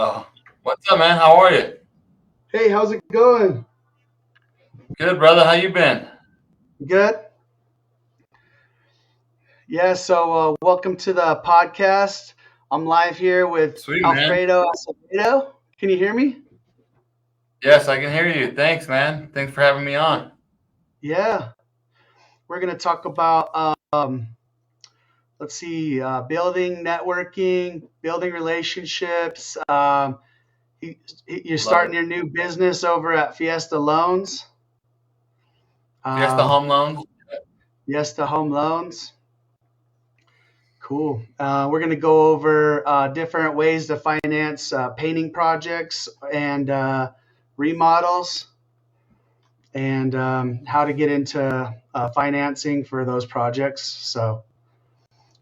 Oh, what's up, man? How are you? Hey, how's it going? Good, brother. How you been? Good? Yeah, welcome to the podcast. I'm live here with Sweet, man. Alfredo Acevedo. Can you hear me? Yes, I can hear you. Thanks, man. Thanks for having me on. Yeah. We're going to talk about, let's see, building networking, building relationships. You- you're Love starting it. your new business over at Fiesta Loans, Fiesta um, Home Loans. Fiesta Home Loans. Cool. We're going to go over different ways to finance painting projects and remodels, and how to get into financing for those projects. So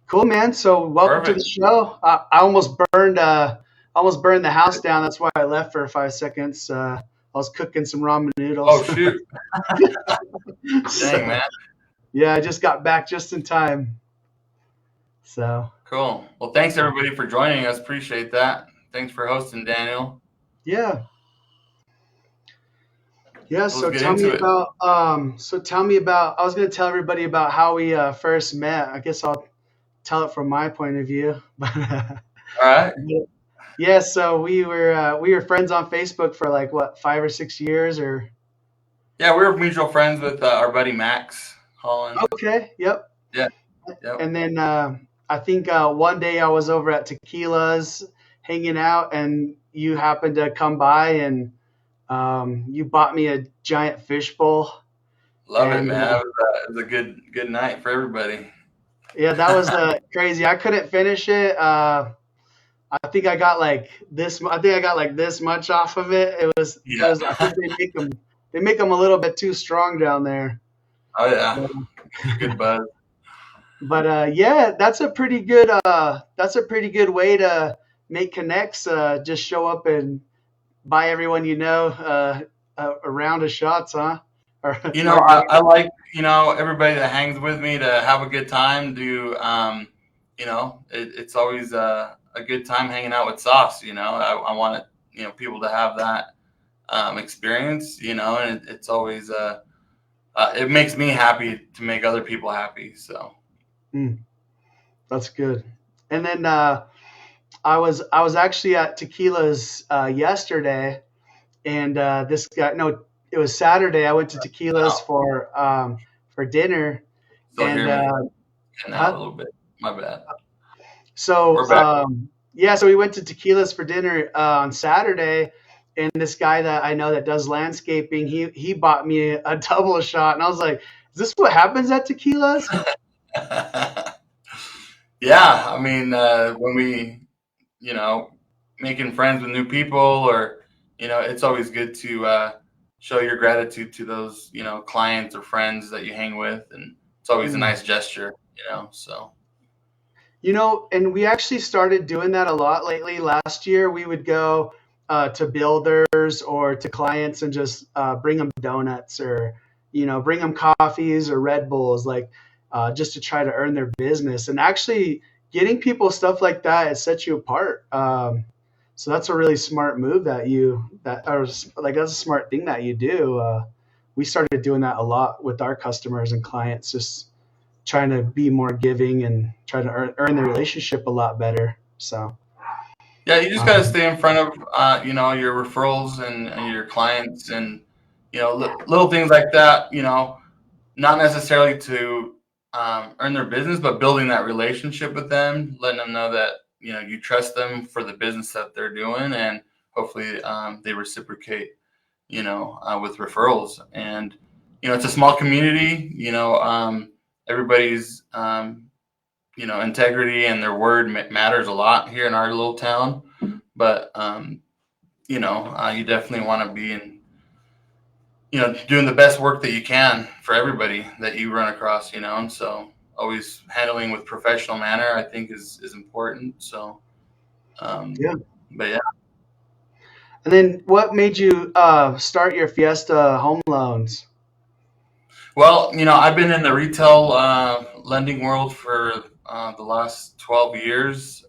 cool, man. So welcome to the Perfect. show. I almost burned the house down. That's why I left for 5 seconds. I was cooking some ramen Oh, noodles. shoot. Dang, So man. yeah, I just got back just in time. So Cool. Well, thanks, everybody, for joining us. Appreciate that. Thanks for hosting, Daniel. yeah. Yeah, So let's get into it. tell me about I was going to tell everybody about how we first met. I guess I'll tell it from my point of view. All right. Yeah, so we were friends on Facebook for like what, 5 or 6 years or Yeah, we were mutual friends with our buddy Max Holland. okay, yep. Yeah, yep. And then I think one day I was over at Tequila's hanging out and you happened to come by and you bought me a giant fishbowl Love it, and man. It was a good night for everybody. yeah, that was crazy. I couldn't finish it. I think I got like this. I think I got like this much off of it. It was. It Yeah. was. I think they make them a little bit too strong down there. Oh, yeah. But, It's a good buzz. yeah, that's a pretty good way to make connects. Just show up and buy everyone you know a round of shots, huh? Or I margarita. like, everybody that hangs with me to have a good time. It's always a good time hanging out with Sauce. I want it, people to have that experience, and it's always, it makes me happy to make other people happy. So, Mm, that's good. And then I was actually at Tequila's yesterday, and this guy, no, it was Saturday. I went to Tequila's oh, for dinner, still and hear me getting out a huh? little bit. My bad. So We're back. yeah, so we went to Tequila's for dinner on Saturday, and this guy that I know that does landscaping, he bought me a double shot, and I was like, "Is this what happens at Tequila's?" Yeah, I mean, when we, you know, making friends with new people, or it's always good to show your gratitude to those clients or friends that you hang with, and it's always a Mm. nice gesture. So And we actually started doing that a lot lately. Last year, we would go to builders or to clients and just bring them donuts or, bring them coffees or Red Bulls, like just to try to earn their business. And actually, getting people stuff like that, it sets you apart. So that's a really smart move or like that's a smart thing that you do. We started doing that a lot with our customers and clients, just trying to be more giving and try to earn the relationship a lot better. So, yeah, you just got to um, stay in front of your referrals and your clients, and little things like that. Not necessarily to earn their business, but building that relationship with them, letting them know that you trust them for the business that they're doing, and hopefully they reciprocate. With referrals, and it's a small community. Everybody's integrity and their word matters a lot here in our little town, but you definitely want to be in doing the best work that you can for everybody that you run across, and so always handling with professional manner, I think, is important. So, um, yeah. but yeah, And then what made you start your Fiesta home loans? well, I've been in the retail lending world for the last 12 years.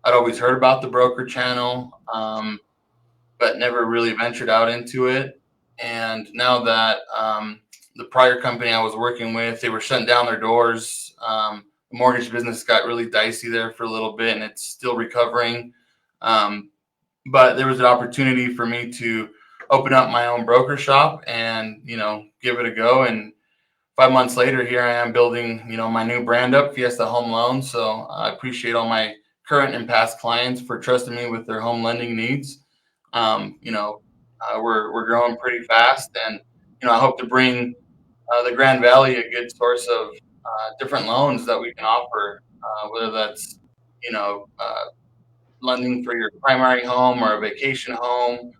I'd always heard about the broker channel, but never really ventured out into it. And now that the prior company I was working with, they were shutting down their doors. The mortgage business got really dicey there for a little bit, and it's still recovering. Um, but there was an opportunity for me to open up my own broker shop and give it a go. And 5 months later, here I am building my new brand up, Fiesta Home Loans. So I appreciate all my current and past clients for trusting me with their home lending needs. We're growing pretty fast, and I hope to bring the Grand Valley a good source of different loans that we can offer, whether that's lending for your primary home or a vacation home,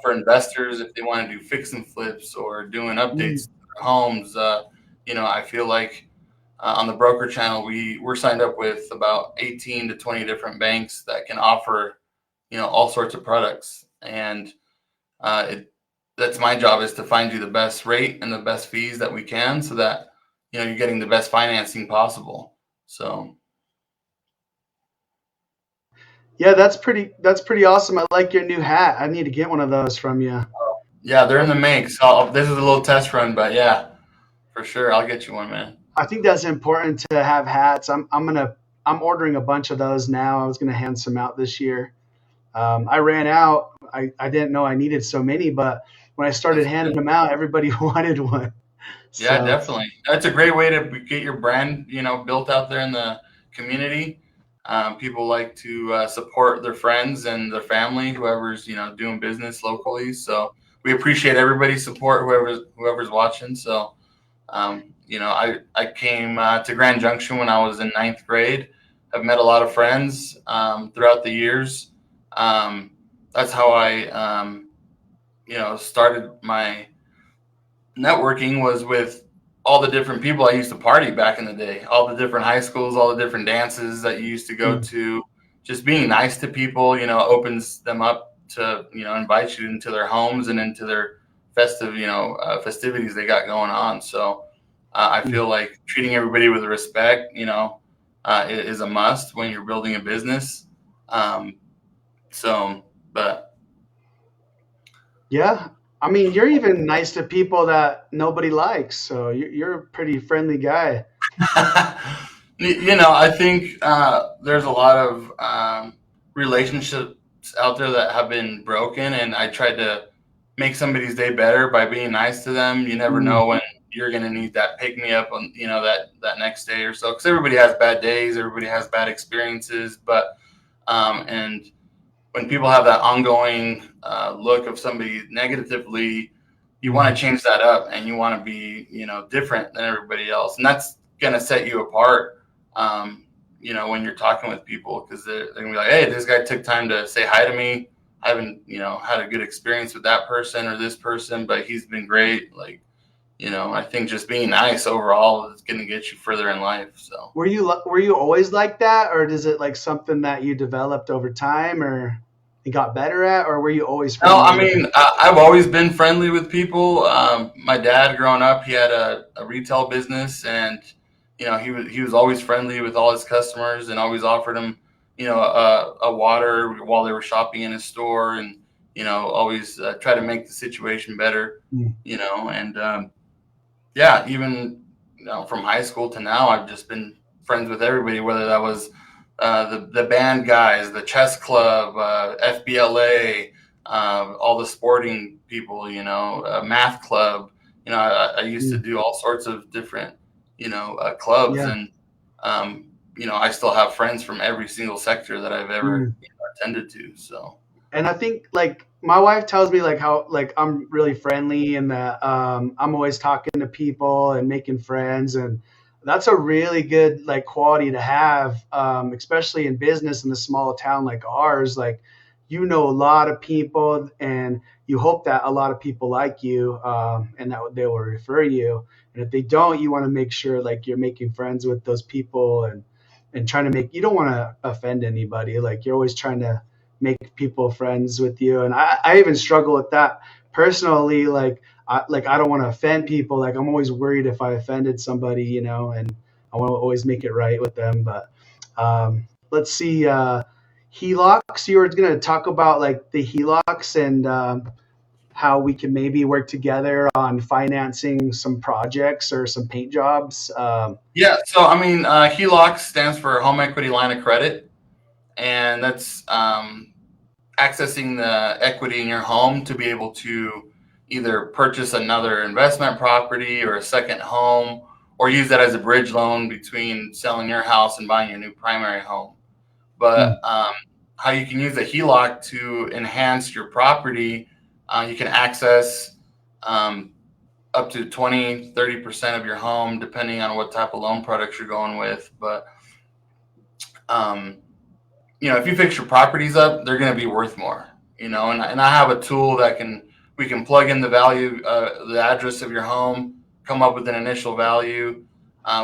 for investors if they want to do fix and flips or doing updates Mm. to their homes. I feel like on the broker channel, we're signed up with about 18 to 20 different banks that can offer all sorts of products. And that's my job, is to find you the best rate and the best fees that we can, so that you're getting the best financing possible. So Yeah, that's pretty awesome. I like your new hat. I need to get one of those from you. yeah, they're in the make. So this is a little test run, but yeah, for sure, I'll get you one, man. I think that's important to have hats. I'm ordering a bunch of those now. I was gonna hand some out this year. I ran out. I didn't know I needed so many, but when I started That's handing good. them out, everybody wanted one. Yeah, So definitely. That's a great way to get your brand, built out there in the community. People like to support their friends and their family, whoever's doing business locally. So we appreciate everybody's support, whoever's watching. So I came to Grand Junction when I was in ninth grade. I've met a lot of friends throughout the years. Um, that's how I started my networking, was with all the different people I used to party back in the day, all the different high schools, all the different dances that you used to go mm, to. Just being nice to people, opens them up to, invite you into their homes and into their festive, festivities they got going on. So I mm. feel like treating everybody with respect, is a must when you're building a business. Um, so, but Yeah. I mean, you're even nice to people that nobody likes. So you're a pretty friendly guy. I think there's a lot of relationships out there that have been broken, and I tried to make somebody's day better by being nice to them. You never Mm, know when you're going to need that pick me up on that next day or so, because everybody has bad days, everybody has bad experiences, but and when people have that ongoing look of somebody negatively, you want mm. to change that up, and you want to be, different than everybody else. And that's going to set you apart, when you're talking with people, because they're going to be like, hey, this guy took time to say hi to me. I haven't, had a good experience with that person or this person, but he's been great. Like, I think just being nice overall is going to get you further in life. So. Were you always like that, or is it like something that you developed over time, or you got better at, or were you always No, I friendly? mean, I've always been friendly with people. My dad, growing up, he had a retail business, and he was always friendly with all his customers, and always offered them, a water while they were shopping in his store, and always try to make the situation better. Mm, And yeah, even from high school to now, I've just been friends with everybody, whether that was the band guys, the chess club, FBLA, all the sporting people, math club. I used to mm. do all sorts of different, clubs, Yeah. and I still have friends from every single sector that I've ever Mm. attended to. So. And I think like my wife tells me like how like I'm really friendly and that I'm always talking to people and making friends, and that's a really good like quality to have, especially in business in a small town like ours. Like you know a lot of people, and you hope that a lot of people like you, and that they will refer you. And if they don't, you want to make sure like you're making friends with those people, and trying to make, you don't want to offend anybody. Like you're always trying to make people friends with you. And I even struggle with that personally. Like I don't want to offend people. Like I'm always worried if I offended somebody, and I want to always make it right with them. But let's see. HELOCs. You were going to talk about like the HELOCs and how we can maybe work together on financing some projects or some paint jobs. Yeah. So I mean, HELOC stands for Home Equity Line of Credit, and that's accessing the equity in your home to be able to either purchase another investment property or a second home, or use that as a bridge loan between selling your house and buying your new primary home. But how you can use a HELOC to enhance your property, you can access up to 20-30% of your home, depending on what type of loan products you're going with. But um, if you fix your properties up, they're going to be worth more. And I have a tool that we can plug in the value, the address of your home, come up with an initial value.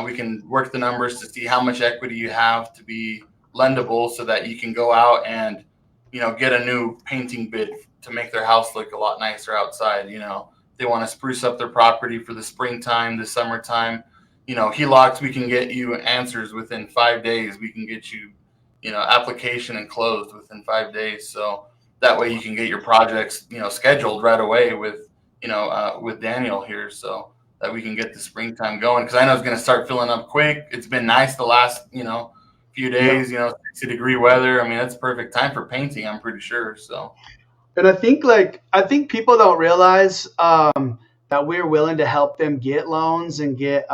We can work the numbers to see how much equity you have to be lendable, so that you can go out and get a new painting bid to make their house look a lot nicer outside. They want to spruce up their property for the springtime, the summertime. HELOCs, we can get you answers within 5 days. We can get you application and closed within 5 days. So that way you can get your projects, scheduled right away with Daniel here, so that we can get the springtime going. Because I know it's going to start filling up quick. It's been nice the last, few Yeah. days. 60-degree weather. I mean, that's perfect time for painting, I'm pretty sure. So And I think people don't realize that we're willing to help them get loans and get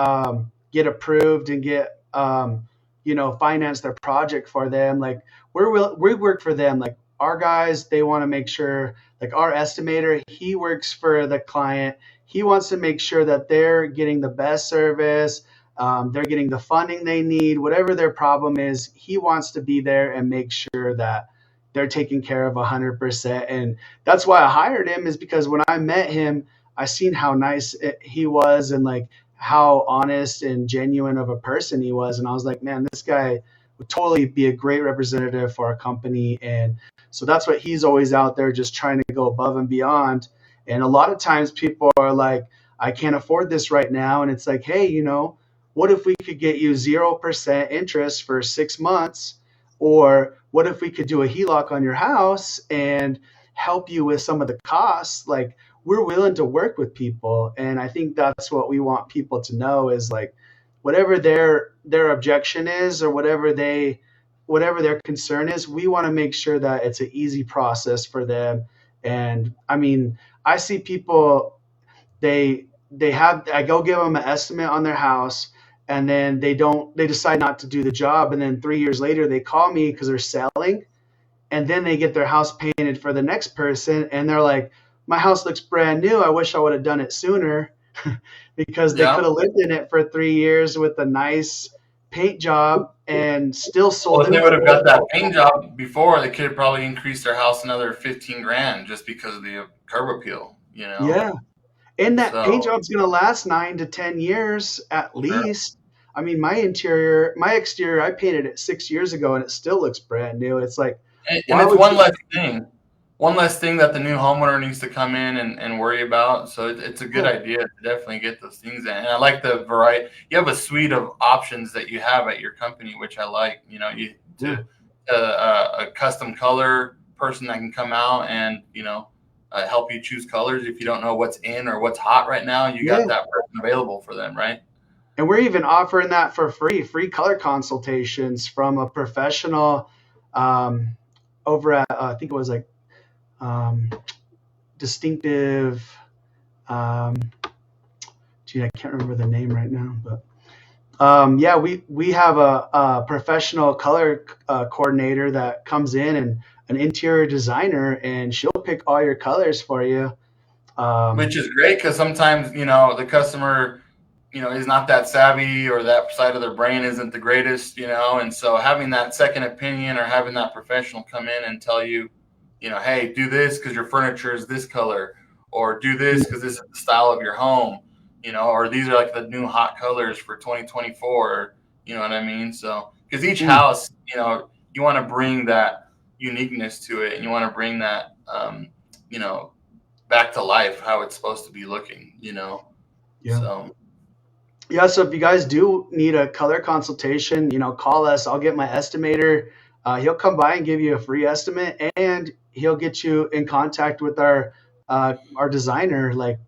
approved and get finance their project for them. Like we work for them. Like our guys, they want to make sure. Like our estimator, he works for the client. He wants to make sure that they're getting the best service. They're getting the funding they need. Whatever their problem is, he wants to be there and make sure that they're taken care of 100%. And that's why I hired him, is because when I met him, I seen how nice he was and like how honest and genuine of a person he was. And I was like, man, this guy would totally be a great representative for our company. And so that's what he's always out there just trying to go above and beyond. And a lot of times people are like, I can't afford this right now. And it's like, hey, what if we could get you 0% interest for 6 months? Or what if we could do a HELOC on your house and help you with some of the costs? Like, we're willing to work with people. And I think that's what we want people to know, is like, whatever their objection is, or whatever their concern is, we want to make sure that it's an easy process for them. And I mean, I see people, I go give them an estimate on their house, and then they decide not to do the job, and then 3 years later they call me because they're selling, and then they get their house painted for the next person, and they're like, my house looks brand new, I wish I would have done it sooner. Because they yeah. could have lived in it for 3 years with a nice paint job and still Well, sold if they it would have for. got that paint job before, they could have probably increased their house another 15 grand just because of the curb appeal. Yeah. And that paint So job's going to last 9 to 10 years at sure. least. I mean, my exterior, I painted it 6 years ago and it still looks brand new. It's like, And why it's would you? one less thing that the new homeowner needs to come in and worry about. So it's a good Yeah. idea to definitely get those things in. And I like the variety. You have a suite of options that you have at your company, which I like. You Yeah. to a custom color person that can come out and help you choose colors. If you don't know what's in or what's hot right now, you got Yeah. that person available for them, right? And we're even offering that for free color consultations from a professional um, over at, I think it was like um, Distinctive. Um, Gee, I can't remember the name right now, but yeah, we have a professional color coordinator that comes in, and an interior designer, and she'll pick all your colors for you. Um, Which is great because sometimes the customer is not that savvy, or that side of their brain isn't the greatest. And so having that second opinion, or having that professional come in and tell you, hey, do this because your furniture is this color, or do this because this is the style of your home, or these are like the new hot colors for 2024. You know what I mean? So because each mm, house, you want to bring that uniqueness to it, and you want to bring that, you know, back to life, how it's supposed to be looking. yeah. So Yeah, so if you guys do need a color consultation, call us. I'll get my estimator. He'll come by and give you a free estimate, and he'll get you in contact with our designer. Like,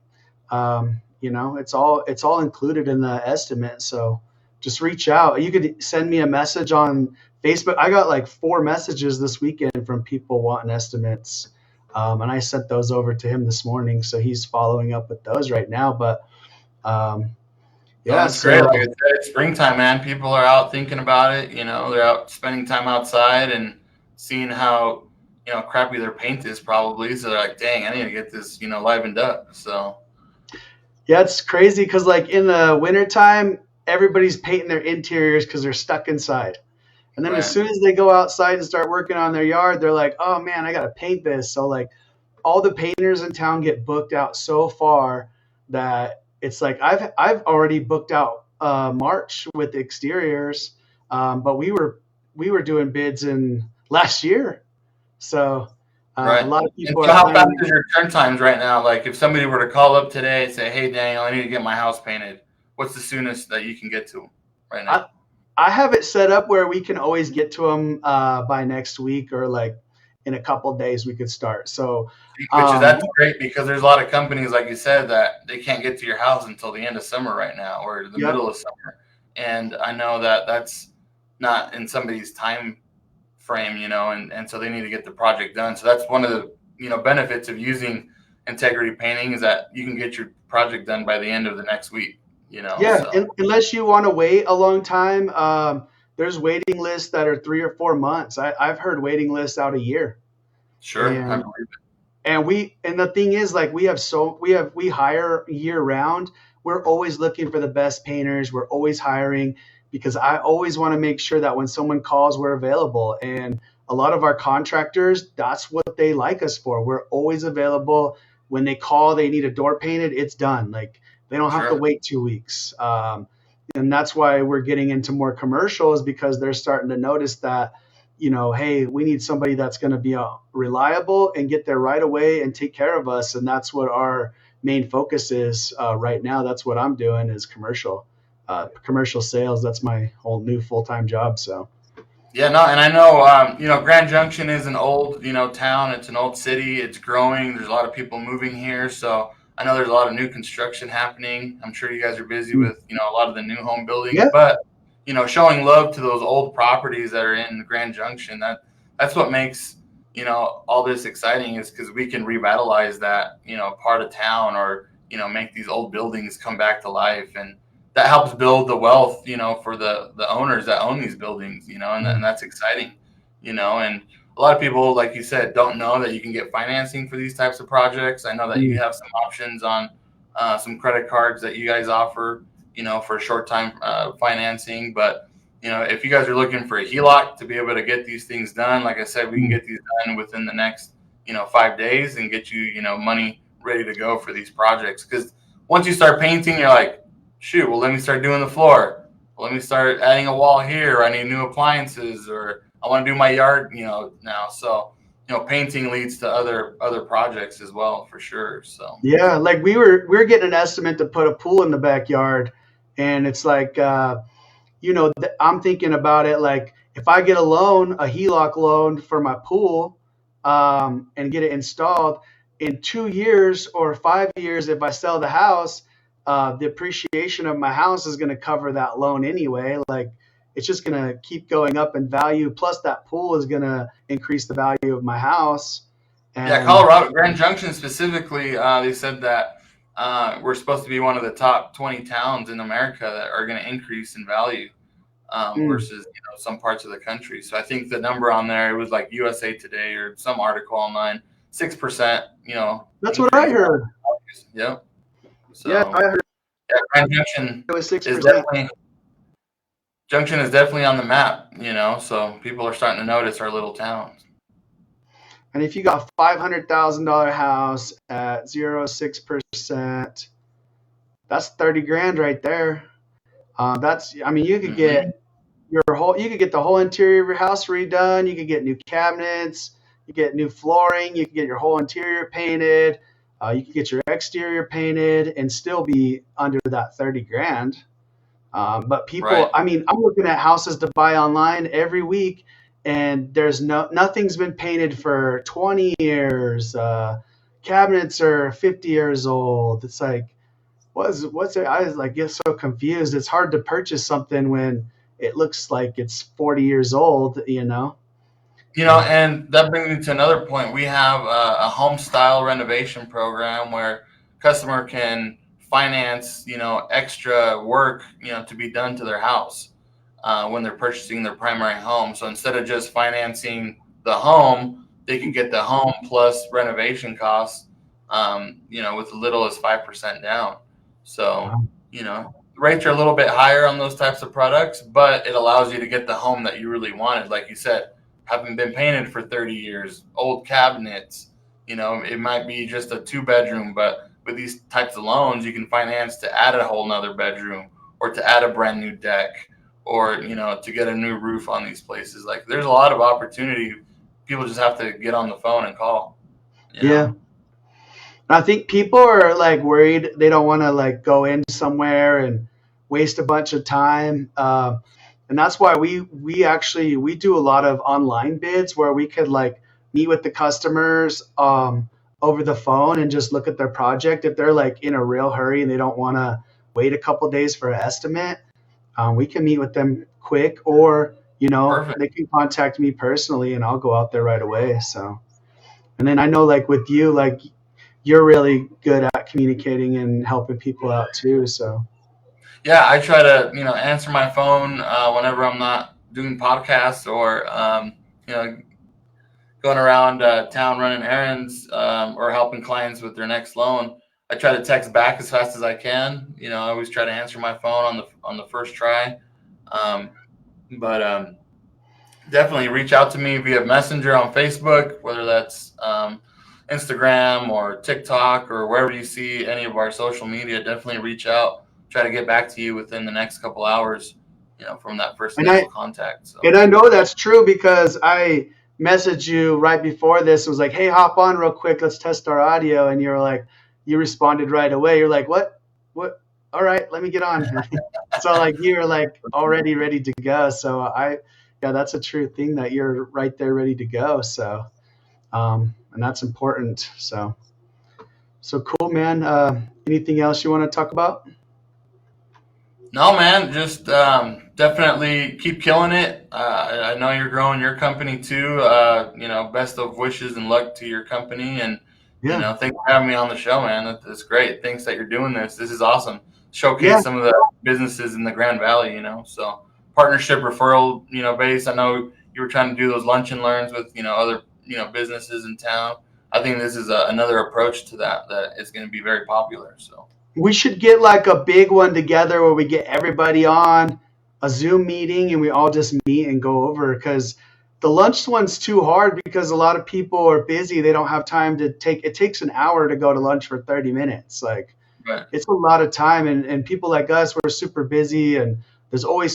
it's all included in the estimate. So just reach out. You could send me a message on Facebook. I got like 4 messages this weekend from people wanting estimates. And I sent those over to him this morning. So he's following up with those right now. But um, No, yeah, that's great. Like I so said, it's springtime, man. People are out thinking about it. They're out spending time outside and seeing how, crappy their paint is probably. So they're like, dang, I need to get this, livened up. So, yeah, it's crazy because like in the wintertime, everybody's painting their interiors because they're stuck inside. And then as right, soon as they go outside and start working on their yard, they're like, oh man, I got to paint this. So like all the painters in town get booked out so far that it's like I've already booked out March with exteriors, but we were doing bids in last year, so a right. lot of And people so are how fast planning. is your turn times right now? Like if somebody were to call up today and say, hey, Daniel, I need to get my house painted, what's the soonest that you can get to them right I, now? I have it set up where we can always get to them by next week or like in a couple days we could start. So Which is um, that's great because there's a lot of companies, like you said, that they can't get to your house until the end of summer right now or the yep, middle of summer. And I know that that's not in somebody's time frame, and so they need to get the project done. So that's one of the benefits of using integrity painting is that you can get your project done by the end of the next week. yeah, So unless you want to wait a long time, there's waiting lists that are 3 or 4 months. I've heard waiting lists out a year. sure, I And believe it. and the thing is, like, we hire year round. We're always looking for the best painters. We're always hiring because I always want to make sure that when someone calls, we're available. And a lot of our contractors, that's what they like us for. We're always available. When they call, they need a door painted, it's done. Like, they don't have to Sure. wait 2 weeks. And that's why we're getting into more commercials, because they're starting to notice that, hey, we need somebody that's going to be reliable and get there right away and take care of us. And that's what our main focus is right now. That's what I'm doing, is commercial sales. That's my whole new full-time job. So Yeah, no, and I know, Grand Junction is an old, town. It's an old city. It's growing. There's a lot of people moving here, so I know there's a lot of new construction happening. I'm sure you guys are busy with, a lot of the new home buildings, yeah, but showing love to those old properties that are in Grand Junction. That's what makes, all this exciting is because we can revitalize that, part of town or make these old buildings come back to life and that helps build the wealth, for the owners that own these buildings, and that's exciting, and a lot of people, like you said, don't know that you can get financing for these types of projects. I know that you have some options on some credit cards that you guys offer, for short time financing. But, if you guys are looking for a HELOC to be able to get these things done, like I said, we can get these done within the next, 5 days and get you, money ready to go for these projects. Because once you start painting, you're like, shoot, well, let me start doing the floor. Well, let me start adding a wall here. Or I need new appliances, or I want to do my yard, now. So, painting leads to other projects as well, for sure. So, yeah, like we were getting an estimate to put a pool in the backyard, and it's like I'm thinking about it like, if I get a HELOC loan for my pool, and get it installed in 2 years or 5 years, if I sell the house, the appreciation of my house is going to cover that loan anyway. Like, it's just going to keep going up in value. Plus, that pool is going to increase the value of my house. yeah, And Colorado, Grand Junction specifically, they said that we're supposed to be one of the top 20 towns in America that are going to increase in value. mm, Versus some parts of the country. So I think the number on there, it was like USA Today or some article online, 6%, that's what I increase. heard. Yep. Yeah, So I heard yeah, Grand Junction it was six is percent. definitely on the map. So people are starting to notice our little towns. And if you got $500,000 house at 0.6%, that's 30 grand right there. I mean, Hmm. you could get the whole interior of your house redone. You could get new cabinets. You get new flooring. You could get your whole interior painted. You could get your exterior painted and still be under that 30 grand. But people, Right. I mean, I'm looking at houses to buy online every week, and there's nothing's been painted for 20 years. Cabinets are 50 years old. It's like, what's it? I was like, get so confused. It's hard to purchase something when it looks like it's 40 years old, you know? And that brings me to another point. We have a home style renovation program where customer can finance, extra work, to be done to their house when they're purchasing their primary home. So instead of just financing the home, they can get the home plus renovation costs, with as little as 5% down. So, Wow. rates are a little bit higher on those types of products, but it allows you to get the home that you really wanted. Like you said, haven't been painted for 30 years, old cabinets, it might be just a 2 bedroom, but with these types of loans, you can finance to add a whole nother bedroom or to add a brand new deck or, to get a new roof on these places. Like there's a lot of opportunity. People just have to get on the phone and call, you Yeah. know? I think people are like worried they don't want to like go in somewhere and waste a bunch of time. And that's why we do a lot of online bids where we could like meet with the customers over the phone and just look at their project. If they're like in a real hurry and they don't want to wait a couple days for an estimate, we can meet with them quick, or Perfect. they can contact me personally and I'll go out there right away. So, and then I know like with you, like you're really good at communicating and helping people out too. So Yeah, I try to, answer my phone whenever I'm not doing podcasts or, you know, going around town running errands or helping clients with their next loan. I try to text back as fast as I can. I always try to answer my phone on the first try. Um, but definitely reach out to me via Messenger on Facebook, whether that's Instagram or TikTok or wherever you see any of our social media. Definitely reach out. Try to get back to you within the next couple hours. From that first and I initial contact. So and I know that's true because I messaged you right before this. It was like, hey, hop on real quick, let's test our audio, and you're like, you responded right away. You're like, what? All right, let me get on. So like you're like already ready to go. So yeah, that's a true thing that you're right there ready to go. So and that's important. So cool, man. Anything else you want to talk about? no, man, just definitely keep killing it. I know you're growing your company too. Best of wishes and luck to your company. And, Yeah, thanks for having me on the show, man. That's great. Thanks that you're doing this. This is awesome. yeah. Showcase some of the businesses in the Grand Valley, So partnership referral, base. I know you were trying to do those lunch and learns with, other, businesses in town. I think this is another approach to that is going to be very popular. So. We should get like a big one together where we get everybody on a Zoom meeting and we all just meet and go over, because the lunch one's too hard because a lot of people are busy. They don't have time to take it. Takes an hour to go to lunch for 30 minutes. Like Right. it's a lot of time. And people like us, we're super busy and there's always